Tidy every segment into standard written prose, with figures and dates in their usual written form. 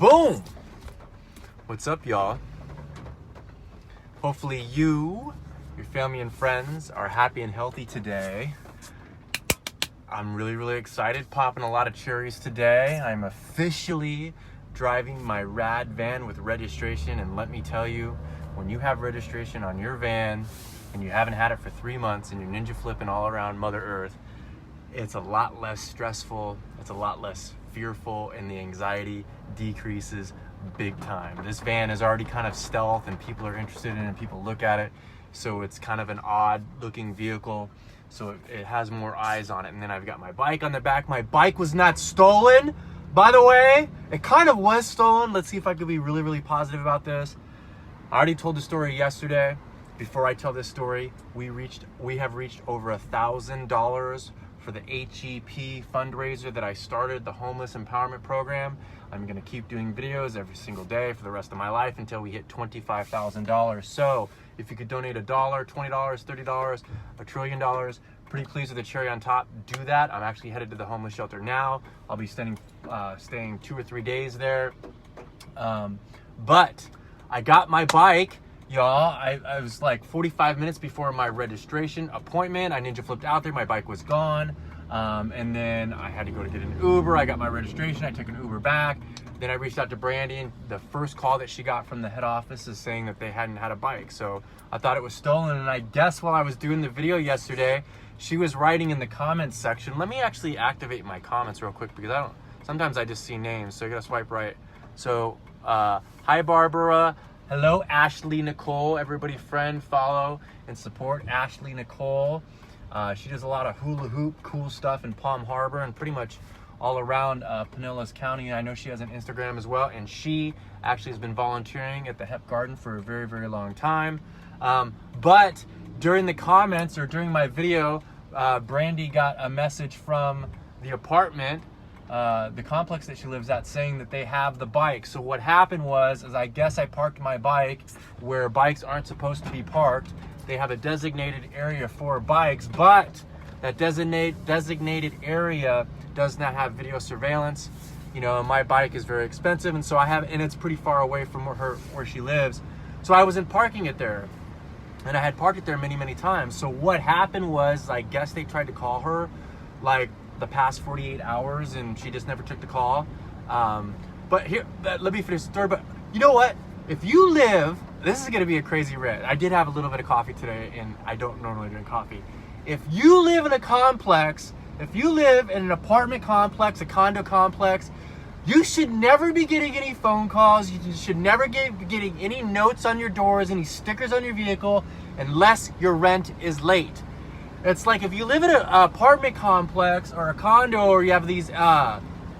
Boom! What's up, y'all? Hopefully you, your family and friends are happy and healthy today. I'm really excited, popping a lot of cherries today. I'm officially driving my Rad van with registration, and let me tell you, when you have registration on your van and you haven't had it for 3 months and you're ninja flipping all around Mother Earth, it's a lot less stressful, it's a lot less fearful, and the anxiety decreases big time. This van is already kind of stealth and people are interested in it and people look at it, so it's kind of an odd looking vehicle, so it has more eyes on it. And then I've got my bike on the back. My bike was not stolen, by the way. It kind of was stolen. Let's see if I could be really positive about this. I already told the story yesterday. Before I tell this story, we have reached over $1,000 for the HEP fundraiser that I started, the Homeless Empowerment Program. I'm gonna keep doing videos every single day for the rest of my life until we hit $25,000. So if you could donate $1, $20, $30, $1 trillion, pretty pleased with the cherry on top, do that. I'm actually headed to the homeless shelter now. I'll be staying 2 or 3 days there. But I got my bike, y'all. I was like 45 minutes before my registration appointment. I ninja flipped out there, my bike was gone. And then I had to go to get an Uber. I got my registration, I took an Uber back. Then I reached out to Brandy, and the first call that she got from the head office is saying that they hadn't had a bike. So I thought it was stolen, and I guess while I was doing the video yesterday, she was writing in the comments section. Let me actually activate my comments real quick because sometimes I just see names, so you gotta swipe right. So, hi Barbara. Hello, Ashley Nicole. Everybody friend, follow, and support Ashley Nicole. She does a lot of hula hoop, cool stuff in Palm Harbor and pretty much all around Pinellas County. I know she has an Instagram as well, and she actually has been volunteering at the Hep Garden for a very long time. But during the comments or during my video, Brandy got a message from the apartment, the complex that she lives at, saying that they have the bike. So what happened was, I guess I parked my bike where bikes aren't supposed to be parked. They have a designated area for bikes, but that designated area does not have video surveillance. You know, my bike is very expensive, and so and it's pretty far away from where she lives. So I wasn't parking it there, and I had parked it there many times. So what happened was, I guess they tried to call her like the past 48 hours, and she just never took the call. But here, let me finish the story. But you know what? If you live, this is gonna be a crazy rant. I did have a little bit of coffee today, and I don't normally drink coffee. If you live in a complex, if you live in an apartment complex, a condo complex, you should never be getting any phone calls. You should never be getting any notes on your doors, any stickers on your vehicle, unless your rent is late. It's like if you live in an apartment complex or a condo, or you have these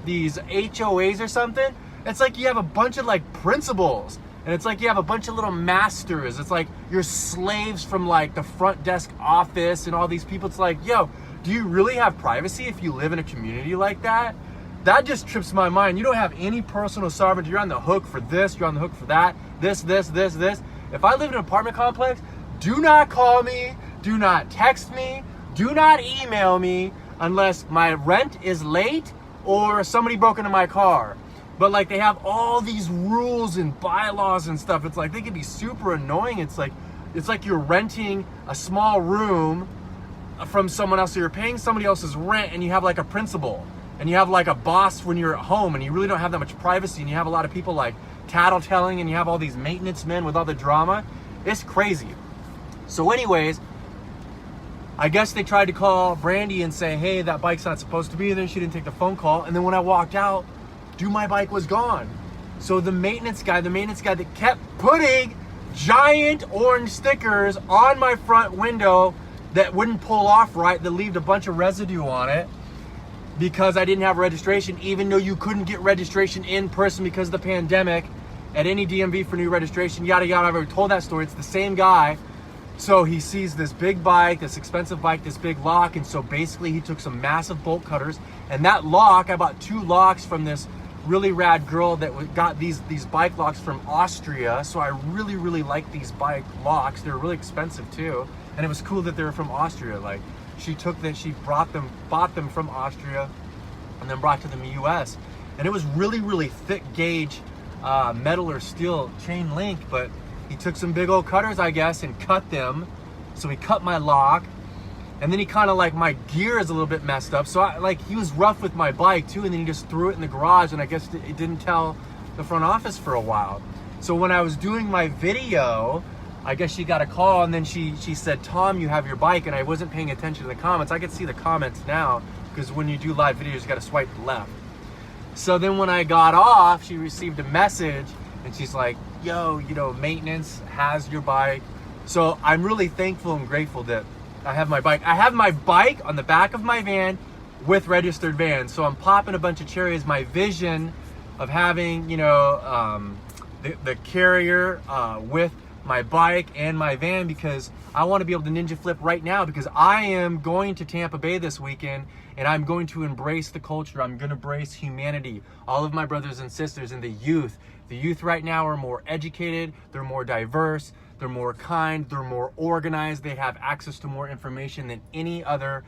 HOAs or something, it's like you have a bunch of like principals. And it's like you have a bunch of little masters. It's like you're slaves from like the front desk office and all these people. It's like, yo, do you really have privacy if you live in a community like that? That just trips my mind. You don't have any personal sovereignty. You're on the hook for this, you're on the hook for that, this. If I live in an apartment complex, do not call me, do not text me, do not email me unless my rent is late or somebody broke into my car. But like they have all these rules and bylaws and stuff. It's like they can be super annoying. It's like you're renting a small room from someone else, so you're paying somebody else's rent, and you have like a principal, and you have like a boss when you're at home, and you really don't have that much privacy, and you have a lot of people like tattletelling, and you have all these maintenance men with all the drama. It's crazy. So anyways, I guess they tried to call Brandy and say, hey, that bike's not supposed to be there. She didn't take the phone call. And then when I walked out, my bike was gone. So the maintenance guy that kept putting giant orange stickers on my front window that wouldn't pull off right, that left a bunch of residue on it because I didn't have registration, even though you couldn't get registration in person because of the pandemic at any DMV for new registration, yada yada. I've already told that story. It's the same guy. So he sees this big bike, this expensive bike, this big lock, and so basically he took some massive bolt cutters, and that lock, I bought 2 locks from this really rad girl that got these bike locks from Austria. So I really like these bike locks. They're really expensive too, and it was cool that they were from Austria. Like she bought them from Austria and then brought to the US, and it was really thick gauge metal or steel chain link, but he took some big old cutters, I guess, and cut them. So he cut my lock, and then he kind of like, my gear is a little bit messed up. So he was rough with my bike too, and then he just threw it in the garage, and I guess it didn't tell the front office for a while. So when I was doing my video, I guess she got a call, and then she said, Tom, you have your bike, and I wasn't paying attention to the comments. I could see the comments now, because when you do live videos, you got to swipe left. So then when I got off, she received a message, and she's like, yo, maintenance has your bike. So I'm really thankful and grateful that I have my bike. I have my bike on the back of my van with registered vans. So I'm popping a bunch of cherries. My vision of having, the carrier with my bike and my van, because I want to be able to ninja flip right now, because I am going to Tampa Bay this weekend, and I'm going to embrace the culture. I'm going to embrace humanity, all of my brothers and sisters, and the youth. The youth right now are more educated, they're more diverse, they're more kind, they're more organized, they have access to more information than any other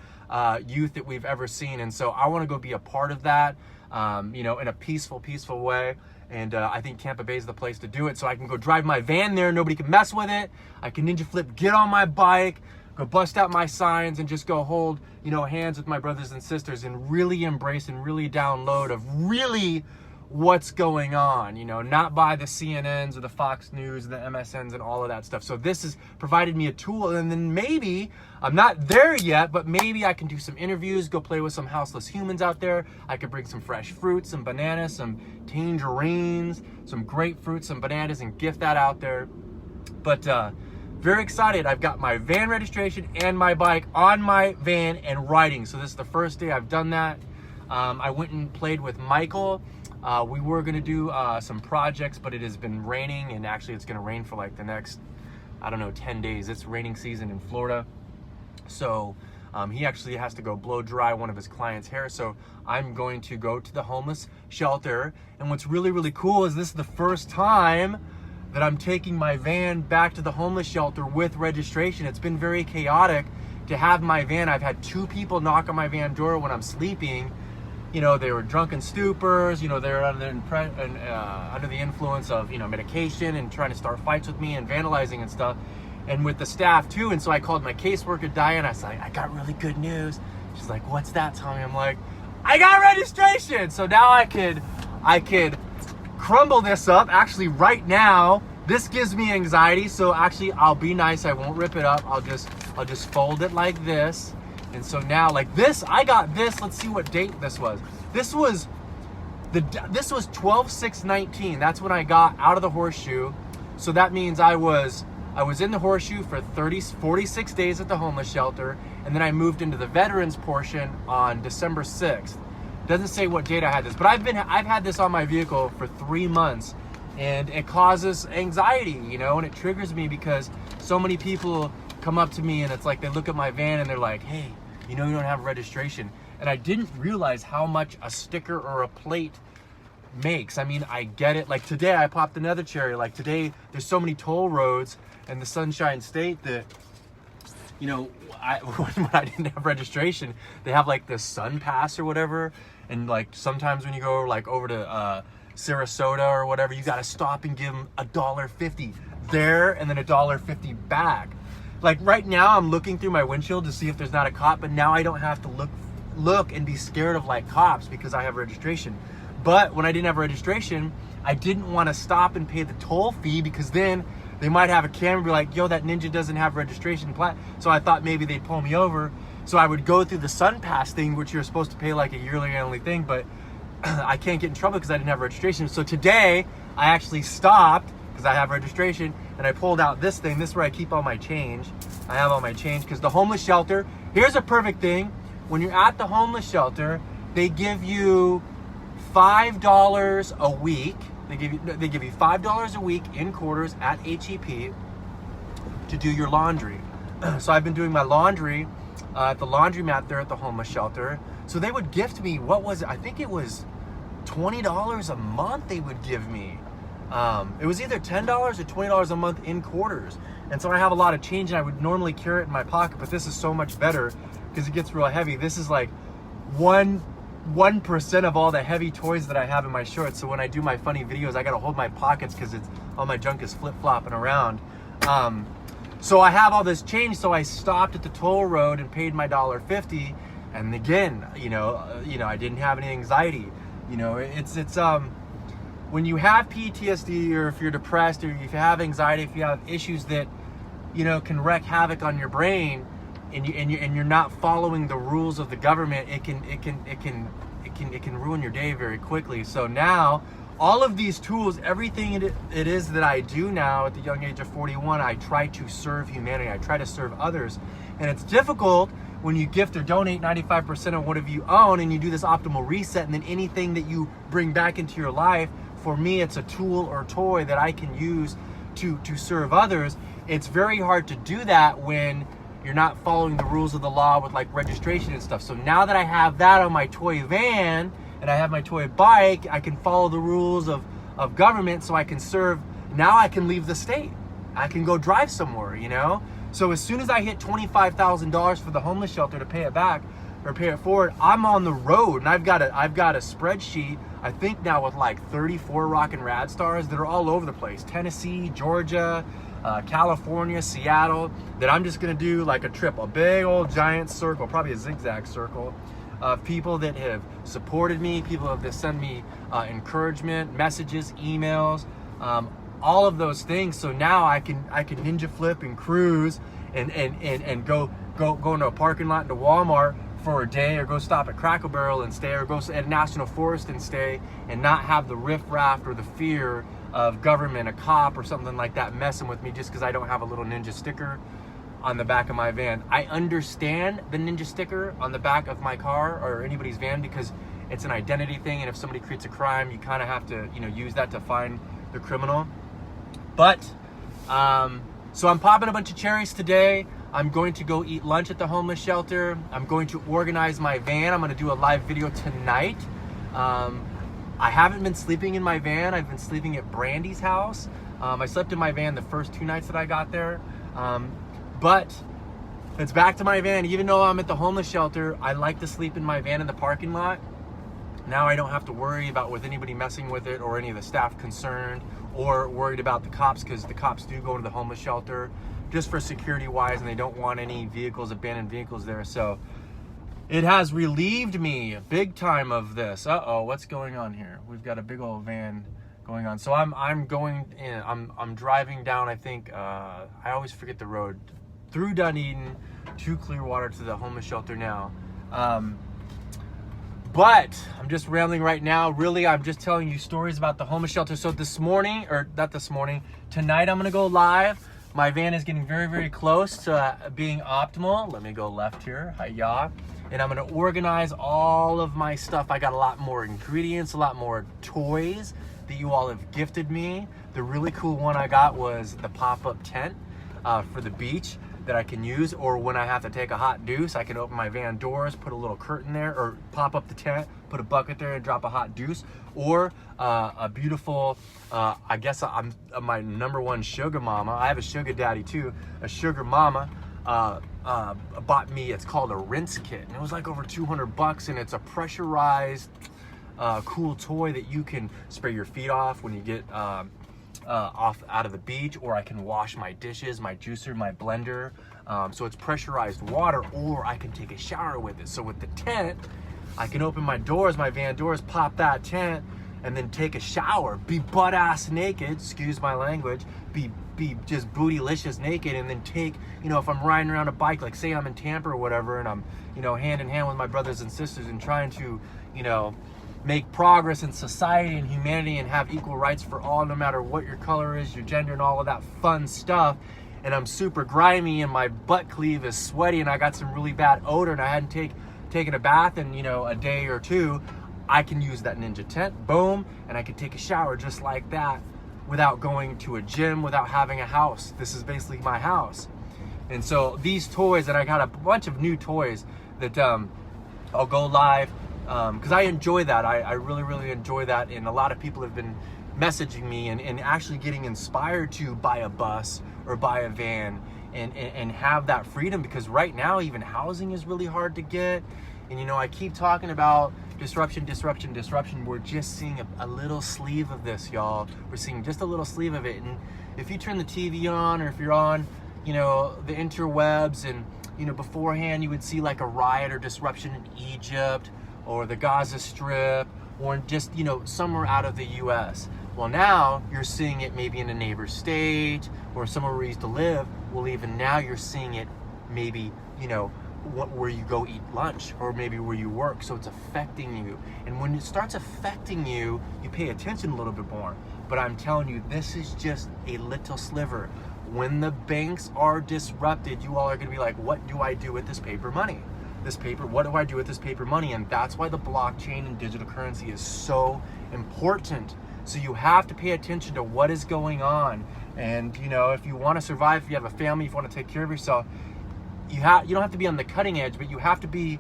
youth that we've ever seen. And so I want to go be a part of that, in a peaceful way. And I think Tampa Bay is the place to do it. So I can go drive my van there, nobody can mess with it. I can ninja flip, get on my bike, go bust out my signs, and just go hold, hands with my brothers and sisters, and really embrace and really download of really what's going on, not by the CNNs or the Fox News, the MSNs, and all of that stuff. So this has provided me a tool, and then maybe, I'm not there yet, but maybe I can do some interviews, go play with some houseless humans out there. I could bring some fresh fruits, some bananas, some tangerines, some grapefruits, some bananas, and gift that out there. But very excited. I've got my van registration and my bike on my van and riding. So this is the first day I've done that. I went and played with Michael. We were going to do some projects, but it has been raining, and actually it's going to rain for like the next, 10 days. It's raining season in Florida. So he actually has to go blow dry one of his clients' hair. So I'm going to go to the homeless shelter. And what's really, really cool is this is the first time that I'm taking my van back to the homeless shelter with registration. It's been very chaotic to have my van. I've had 2 people knock on my van door when I'm sleeping. They were drunken stupors, they were under the influence of, medication, and trying to start fights with me and vandalizing and stuff, and with the staff too. And so I called my caseworker, Diane. I was like, I got really good news. She's like, what's that, Tommy? I'm like, I got registration. So now I could crumble this up. Actually, right now, this gives me anxiety. So actually, I'll be nice. I won't rip it up. I'll just fold it like this. And so now, like this, I got this. Let's see what date this was. This was 12/6/19. That's when I got out of the horseshoe. So that means I was in the horseshoe for 46 days at the homeless shelter, and then I moved into the veterans portion on December 6th. Doesn't say what date I had this, but I've had this on my vehicle for 3 months, and it causes anxiety, and it triggers me because so many people come up to me, and it's like they look at my van and they're like, hey, you don't have registration. And I didn't realize how much a sticker or a plate makes. I mean, I get it. Like today I popped another cherry. Like today there's so many toll roads in the Sunshine State that, when I didn't have registration, they have like the Sun Pass or whatever. And like sometimes when you go like over to Sarasota or whatever, you got to stop and give them $1.50 there and then $1.50 back. Like right now I'm looking through my windshield to see if there's not a cop, but now I don't have to look and be scared of like cops because I have registration. But when I didn't have registration, I didn't want to stop and pay the toll fee, because then they might have a camera and be like, yo, that ninja doesn't have registration plat. So I thought maybe they'd pull me over. So I would go through the Sun Pass thing, which you're supposed to pay like a yearly only thing, but I can't get in trouble because I didn't have registration. So today I actually stopped because I have registration, and I pulled out this thing. This is where I keep all my change. I have all my change because the homeless shelter, here's a perfect thing. When you're at the homeless shelter, they give you $5 a week. They give you $5 a week in quarters at HEP to do your laundry. So I've been doing my laundry at the laundromat there at the homeless shelter. So they would gift me, what was it? I think it was $20 a month they would give me. It was either $10 or $20 a month in quarters. And so I have a lot of change, and I would normally carry it in my pocket, but this is so much better because it gets real heavy. This is like one 1% of all the heavy toys that I have in my shorts. So when I do my funny videos, I gotta hold my pockets because it's all my junk is flip-flopping around. So I have all this change. So I stopped at the toll road and paid my $1.50. And again, you know, I didn't have any anxiety. You know, it's when you have PTSD, or if you're depressed, or if you have anxiety, if you have issues that, you know, can wreak havoc on your brain, and you're not following the rules of the government, it can ruin your day very quickly. So now, all of these tools, everything it is that I do now at the young age of 41, I try to serve humanity. I try to serve others, and it's difficult when you gift or donate 95% of what you own, and you do this optimal reset, and then anything that you bring back into your life, for me, it's a tool or toy that I can use to serve others. It's very hard to do that when you're not following the rules of the law with like registration and stuff. So now that I have that on my toy van and I have my toy bike, I can follow the rules of government, so I can serve. Now I can leave the state. I can go drive somewhere, you know? So as soon as I hit $25,000 for the homeless shelter to pay it back or pay it forward, I'm on the road, and I've got a spreadsheet, I think now, with like 34 Rock and Rad stars that are all over the place. Tennessee, Georgia, California, Seattle, that I'm just gonna do like a trip, a big old giant circle, probably a zigzag circle, of people that have supported me, people that send me encouragement, messages, emails, all of those things. So now I can ninja flip and cruise and go into a parking lot into Walmart for a day, or go stop at Cracker Barrel and stay, or go at National Forest and stay, and not have the riffraff or the fear of government, a cop or something like that messing with me just because I don't have a little ninja sticker on the back of my van. I understand the ninja sticker on the back of my car or anybody's van because it's an identity thing, and if somebody creates a crime, you kind of have to, you know, use that to find the criminal. But so I'm popping a bunch of cherries today. I'm going to go eat lunch at the homeless shelter. I'm going to organize my van. I'm going to do a live video tonight. I haven't been sleeping in my van. I've been sleeping at Brandy's house. I slept in my van the first 2 nights that I got there. But it's back to my van. Even though I'm at the homeless shelter, I like to sleep in my van in the parking lot. Now I don't have to worry about with anybody messing with it, or any of the staff concerned, or worried about the cops, because the cops do go to the homeless shelter just for security wise, and they don't want any abandoned vehicles there. So it has relieved me big time of this. What's going on here? We've got a big old van going on. So I'm going in, I'm driving down, I think, I always forget the road, through Dunedin to Clearwater to the homeless shelter now. But I'm just rambling right now. Really, I'm just telling you stories about the homeless shelter. So tonight I'm gonna go live. My van is getting very, very close to being optimal. Let me go left here, hi-ya. And I'm gonna organize all of my stuff. I got a lot more ingredients, a lot more toys that you all have gifted me. The really cool one I got was the pop-up tent for the beach that I can use, or when I have to take a hot deuce, I can open my van doors, put a little curtain there, or pop up the tent, put a bucket there and drop a hot deuce, or a beautiful, I guess I'm my #1 sugar mama. I have a sugar daddy too. A sugar mama bought me, it's called a rinse kit, and it was like over $200, and it's a pressurized cool toy that you can spray your feet off when you get off out of the beach, or I can wash my dishes, my juicer, my blender. So it's pressurized water, or I can take a shower with it. So with the tent, I can open my doors, my van doors, pop that tent, and then take a shower, be butt ass naked, excuse my language, be just bootylicious naked, and then take, you know, if I'm riding around a bike, like say I'm in Tampa or whatever, and I'm, you know, hand in hand with my brothers and sisters and trying to, you know, make progress in society and humanity and have equal rights for all, no matter what your color is, your gender, and all of that fun stuff. And I'm super grimy, and my butt cleave is sweaty, and I got some really bad odor, and I hadn't taken a bath in, you know, a day or two. I can use that ninja tent, boom, and I can take a shower just like that without going to a gym, without having a house. This is basically my house. And so these toys, and I got a bunch of new toys that I'll go live, because I enjoy that. I really, really enjoy that. And a lot of people have been messaging me and actually getting inspired to buy a bus or buy a van and have that freedom, because right now even housing is really hard to get. And I keep talking about disruption. We're just seeing a little sleeve of this, y'all. We're seeing just a little sleeve of it. And if you turn the TV on, or if you're on the interwebs, and beforehand you would see like a riot or disruption in Egypt or the Gaza Strip, or just somewhere out of the US. Well, now you're seeing it maybe in a neighbor state or somewhere where you used to live. Well, even now you're seeing it maybe where you go eat lunch, or maybe where you work. So it's affecting you, and when it starts affecting you, you pay attention a little bit more. But I'm telling you, this is just a little sliver. When the banks are disrupted, you all are going to be like, what do I do with this paper money? What do I do with this paper money? And that's why the blockchain and digital currency is so important. So you have to pay attention to what is going on. And if you want to survive, if you have a family, if you want to take care of yourself, you don't have to be on the cutting edge, but you have to be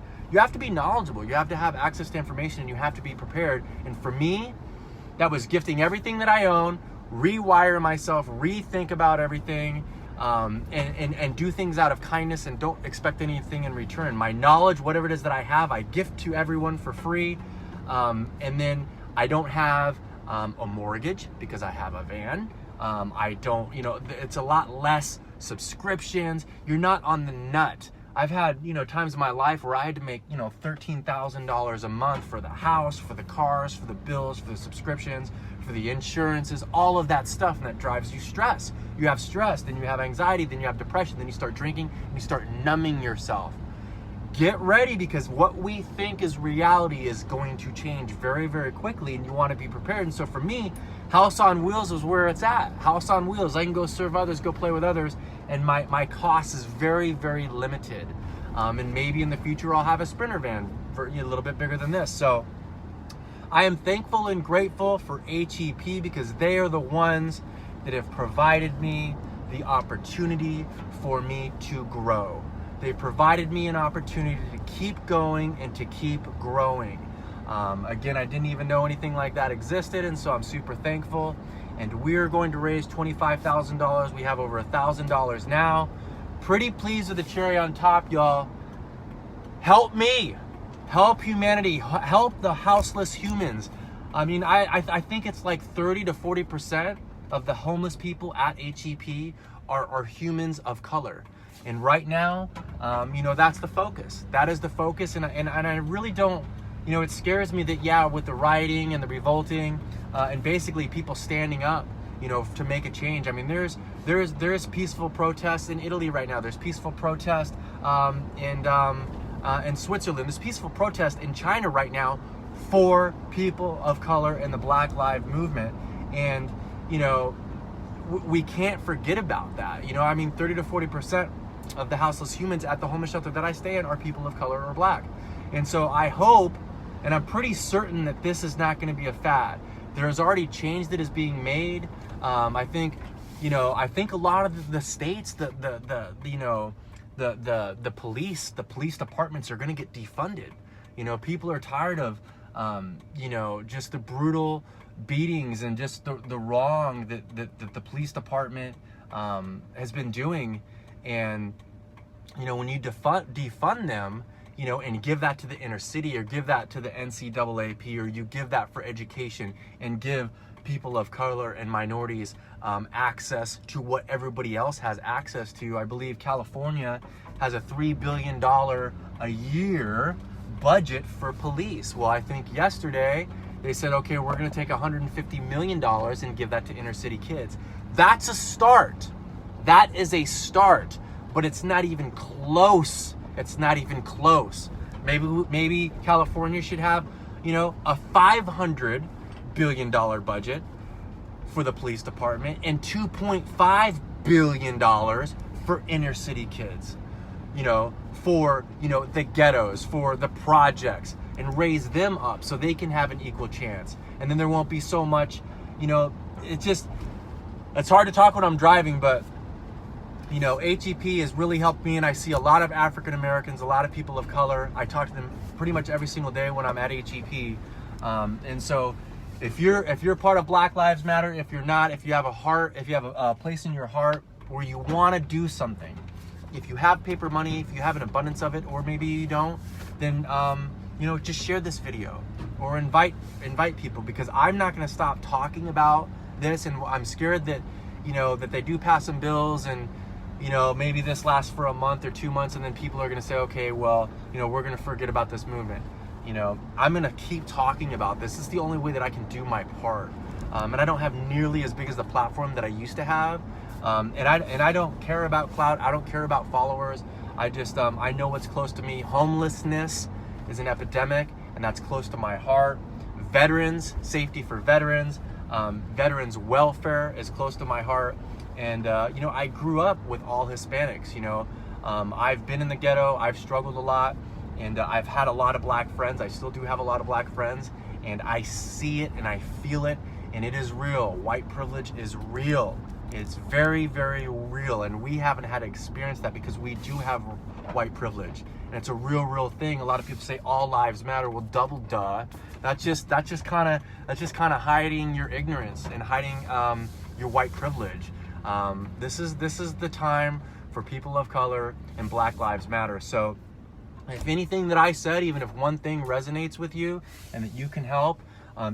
knowledgeable. You have to have access to information, and you have to be prepared. And for me, that was gifting everything that I own, rewire myself, rethink about everything, and do things out of kindness, and don't expect anything in return. My knowledge, whatever it is that I have, I gift to everyone for free. And then I don't have a mortgage because I have a van. I don't, it's a lot less subscriptions. You're not on the nut. I've had, times in my life where I had to make, $13,000 a month for the house, for the cars, for the bills, for the subscriptions, for the insurances, all of that stuff, and that drives you stress. You have stress, then you have anxiety, then you have depression, then you start drinking, and you start numbing yourself. Get ready, because what we think is reality is going to change very, very quickly, and you want to be prepared. And so for me, House on Wheels is where it's at. House on Wheels. I can go serve others, go play with others, and my cost is very, very limited. And maybe in the future I'll have a Sprinter van for a little bit bigger than this. So I am thankful and grateful for HEP, because they are the ones that have provided me the opportunity for me to grow. They provided me an opportunity to keep going and to keep growing. Again, I didn't even know anything like that existed, and so I'm super thankful. And we're going to raise $25,000. We have over $1,000 now. Pretty pleased with the cherry on top, y'all. Help me. Help humanity. Help the houseless humans. I mean, I think it's like 30 to 40% of the homeless people at HEP are humans of color. And right now, that's the focus. That is the focus. And I really don't, it scares me that, with the rioting and the revolting, and basically people standing up, to make a change. I mean, there's peaceful protests in Italy right now. There's peaceful protest in Switzerland. There's peaceful protest in China right now for people of color and the Black Lives Movement. And, we can't forget about that. 30 to 40% of the houseless humans at the homeless shelter that I stay in are people of color or black. And so I hope, and I'm pretty certain, that this is not going to be a fad. There is already change that is being made. I think a lot of the states, the police departments are going to get defunded. People are tired of, just the brutal beatings and just the wrong that the police department has been doing. And, when you defund them, and give that to the inner city, or give that to the NCAAP, or you give that for education, and give people of color and minorities access to what everybody else has access to. I believe California has a $3 billion a year budget for police. Well, I think yesterday they said, okay, we're going to take $150 million and give that to inner city kids. That's a start. That is a start, but it's not even close. It's not even close. Maybe California should have, a $500 billion budget for the police department, and $2.5 billion for inner city kids, for, the ghettos, for the projects, and raise them up so they can have an equal chance. And then there won't be so much, it's hard to talk when I'm driving, but HEP has really helped me, and I see a lot of African Americans, a lot of people of color. I talk to them pretty much every single day when I'm at HEP. And so if you're part of Black Lives Matter, if you're not, if you have a heart, if you have a place in your heart where you want to do something, if you have paper money, if you have an abundance of it, or maybe you don't, then just share this video or invite people, because I'm not going to stop talking about this, and I'm scared that that they do pass some bills, and maybe this lasts for a month or 2 months, and then people are going to say, okay, well, we're going to forget about this movement. I'm going to keep talking about this. This is the only way that I can do my part. And I don't have nearly as big as the platform that I used to have. And I don't care about clout. I don't care about followers. I just, I know what's close to me. Homelessness is an epidemic, and that's close to my heart. Veterans, safety for veterans, veterans welfare is close to my heart. And, I grew up with all Hispanics. I've been in the ghetto. I've struggled a lot. And I've had a lot of black friends. I still do have a lot of black friends. And I see it and I feel it. And it is real. White privilege is real. It's very, very real. And we haven't had to experience that because we do have white privilege. And it's a real thing. A lot of people say all lives matter. Well, double duh. That's just kind of hiding your ignorance and hiding your white privilege. This is the time for people of color, and Black Lives Matter. So if anything that I said, even if one thing resonates with you and that you can help,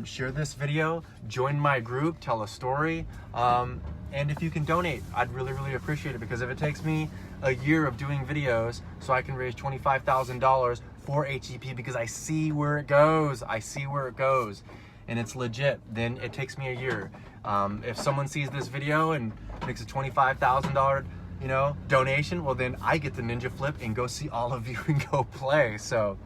share this video, join my group, tell a story, and if you can donate, I'd really appreciate it, because if it takes me a year of doing videos so I can raise $25,000 for HEP, because I see where it goes, and it's legit, then it takes me a year. If someone sees this video and makes a $25,000 donation, well, then I get the ninja flip and go see all of you and go play. So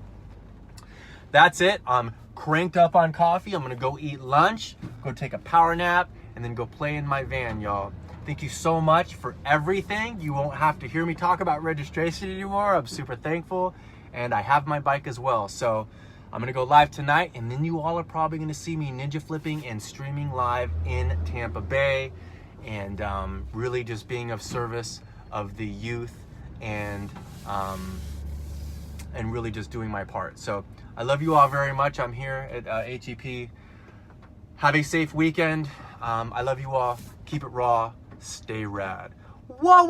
that's it. I'm cranked up on coffee. I'm gonna go eat lunch, go take a power nap, and then go play in my van, y'all. Thank you so much for everything. You won't have to hear me talk about registration anymore. I'm super thankful, and I have my bike as well. So I'm gonna go live tonight, and then you all are probably gonna see me ninja flipping and streaming live in Tampa Bay, and really just being of service of the youth, and really just doing my part. So I love you all very much. I'm here at HEP. Have a safe weekend. I love you all. Keep it raw. Stay rad. Whoa!